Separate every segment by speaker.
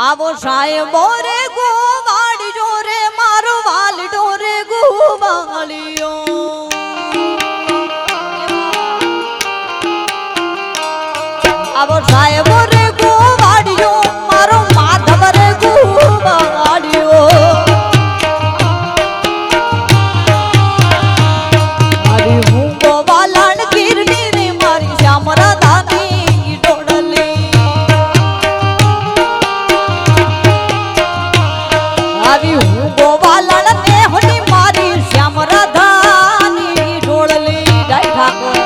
Speaker 1: आवो साहेबो रे गोवाड़ियो रे मारो वालडो रे गोवाड़ियो आवो साहेबो रे गोवाड़ियो मारो माधव रे गोवाड़ियो अरे हूँ गोवालन गिरनी रे मारी श्याम राधानी डोडली अरे हूँ गोवालन ने होनी मारी श्याम राधानी डोडली जय ठाकुर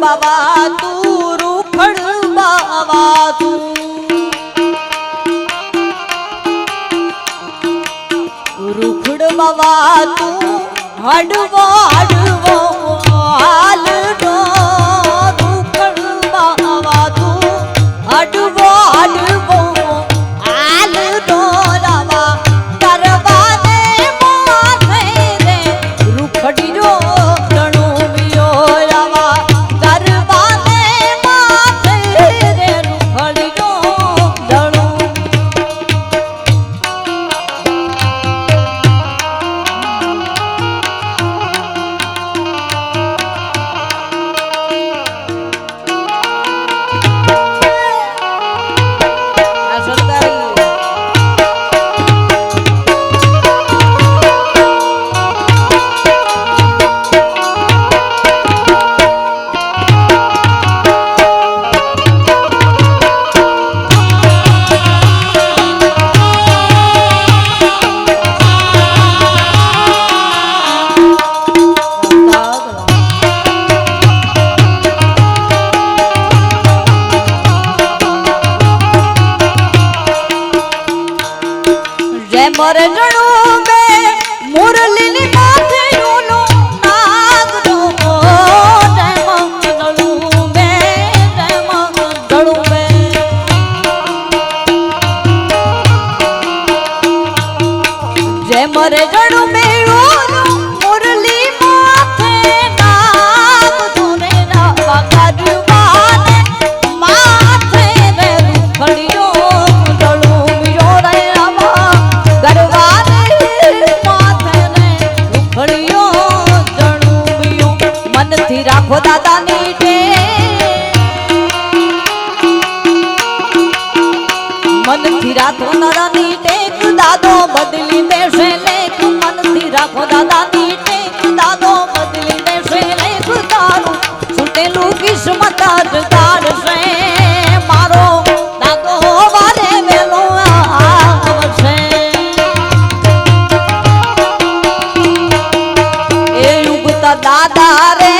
Speaker 1: बाबा तू रूखड़ बाबा तू रूखड़ बाबा तू हडवो हडवो हाल दो रूखड़ बाबा तू हडवो हडवो हाल दो रावा करवा दे माथे रे रूखड़ी जो मरे जणू में मुरली नी माथे यूनो नाग दो जय मंगलू में जय मरे जणू में यूनो मुरली माथे नाग दो रे रावा करवाने माथे रे रूखड़ियो राखो दादा नीटे मन थी राखो दादा नीटे दादो बदली देशे लेख मन थी राखो दादा नीटे दादो बदली देशे लेख तारू छूटेलू किस्मत दार से मारो दादो वारे वेलो आवशे ए युग दादा रे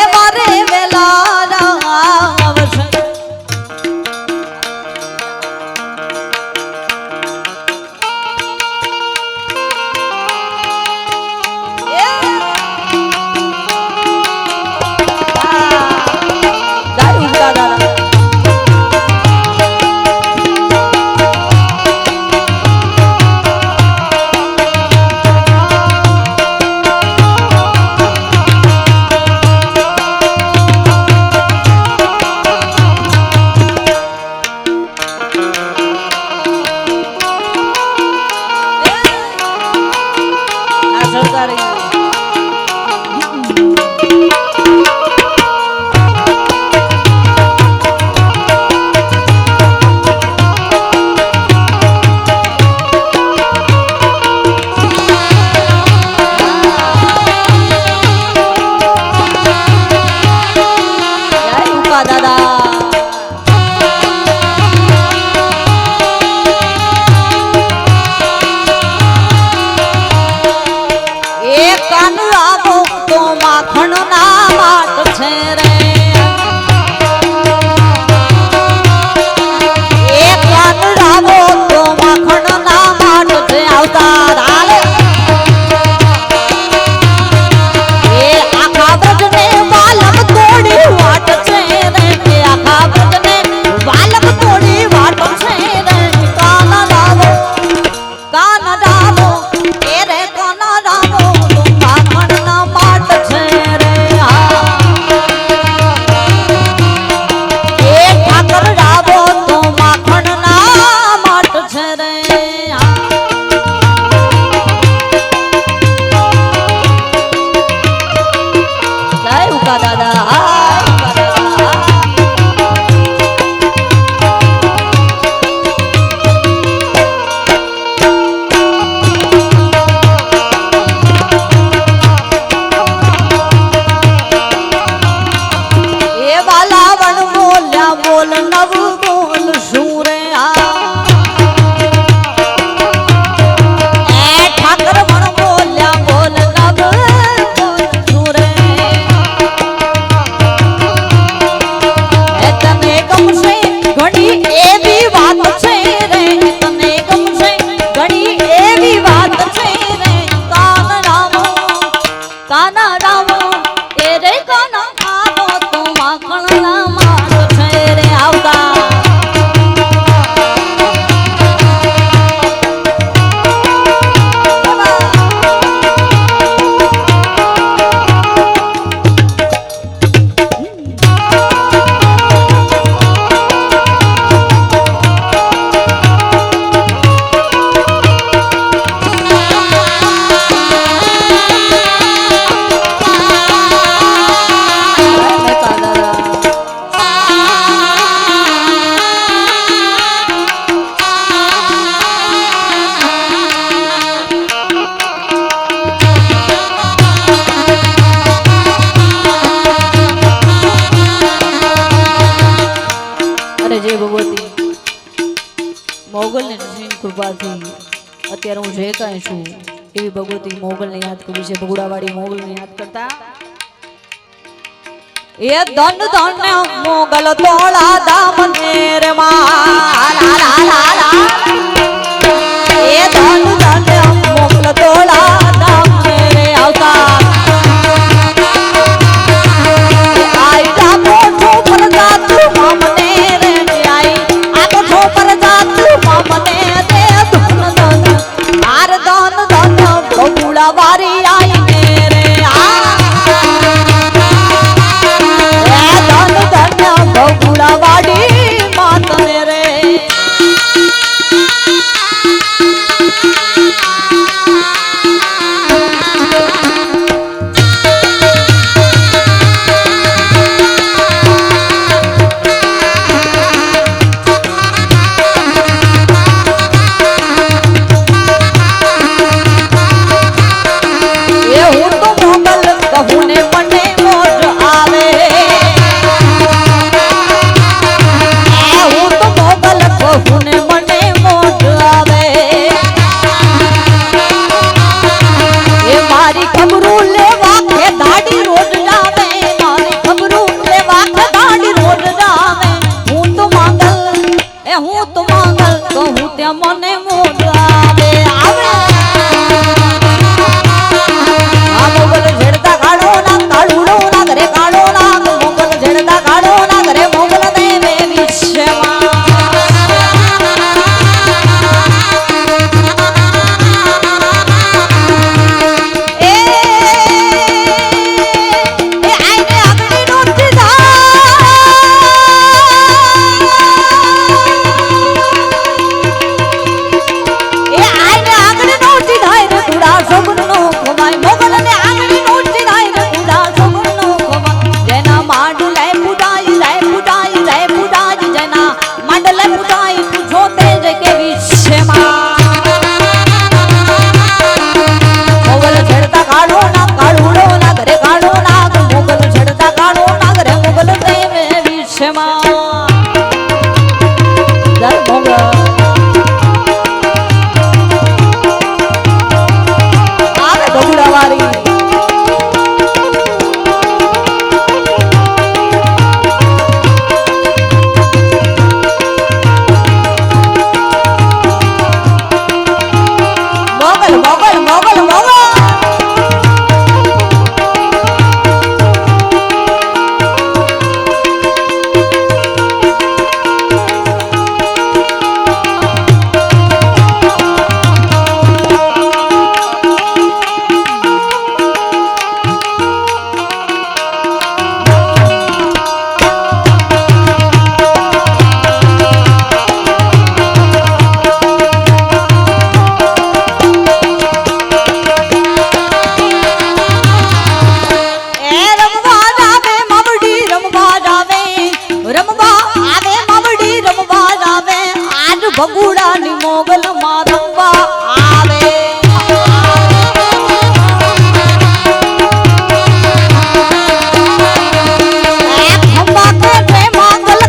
Speaker 1: બોલ્યા બોલ નવ બોલ શું રે ઠાકર વણ બોલ્યા બોલ નવ બોલ શું રે તને ગમશે ઘણી એવી વાત છે રે તને ગમશે ઘણી એવી વાત છે રે કાના રામ એ રે કાના આવો તો માખણના માર છે રે આવતા જય ભગવતી મોગલની નસીન કૃપાથી અત્યારે હું જે કાંઈ છું એવી ભગવતી મોગલને યાદ કરું છે બગુડાવાળી મોગલને યાદ કરતા એ ધન ધન મોગલ તોળા દામને રે એ ધન ધન મોગલ તોળા દામને રે આવતા આઈલા મોઠો પર જાતું મામને વારી આઈને રે ધન ધન બગુડા વાડી માતને રે મને મોઢ આવે મોગલ ઝેડતા કાઢો ના કાળુડો ના ઘરે કાઢો ના મોગલ ઝેડતા કાઢો ના ઘરે મોગલ દેવે વિશ્વમાં બગુડાની મોગલ માં રમવા આવે ખંભા કે માંગલ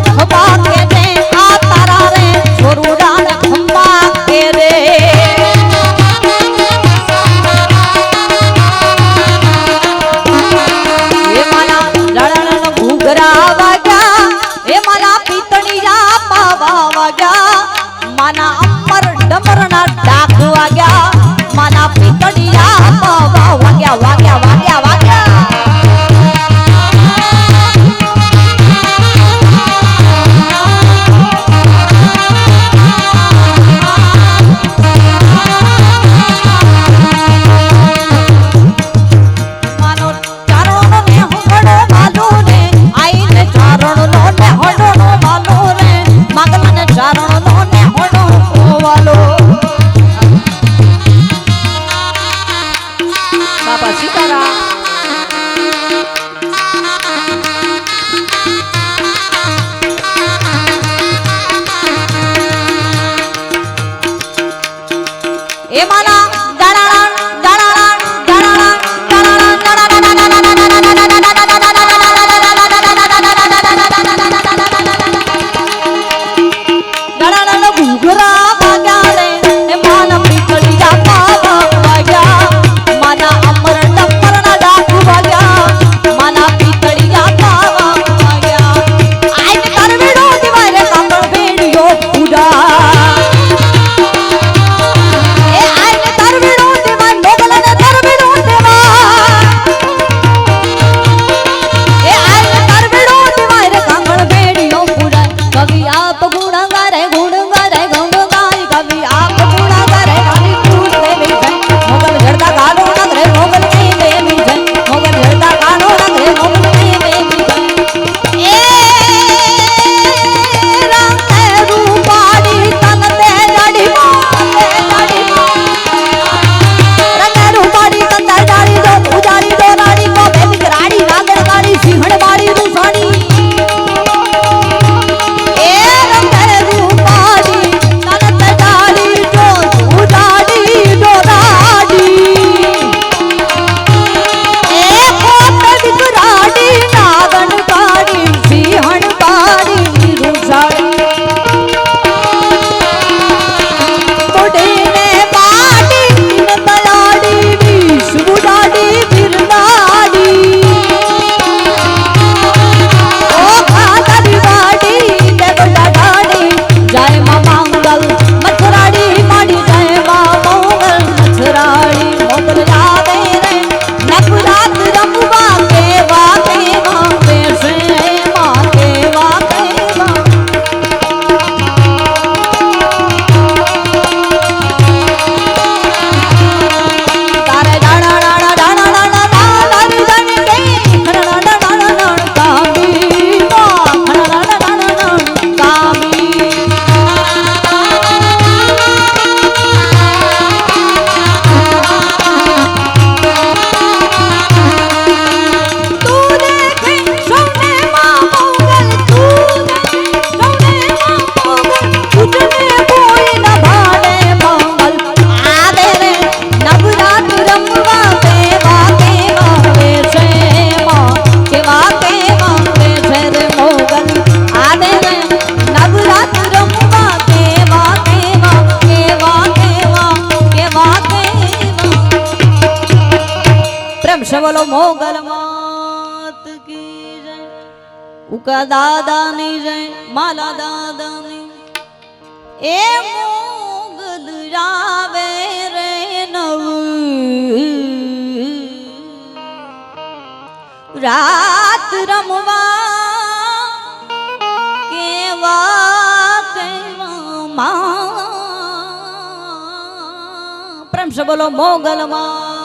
Speaker 1: મોગલ માત કી જય ઉકા દાદાની જય માલા દાદાની એ મોગલ રાવે રે નવ રાત રમવા કેવા કેવા પ્રેમ સે બોલો મોગલ માં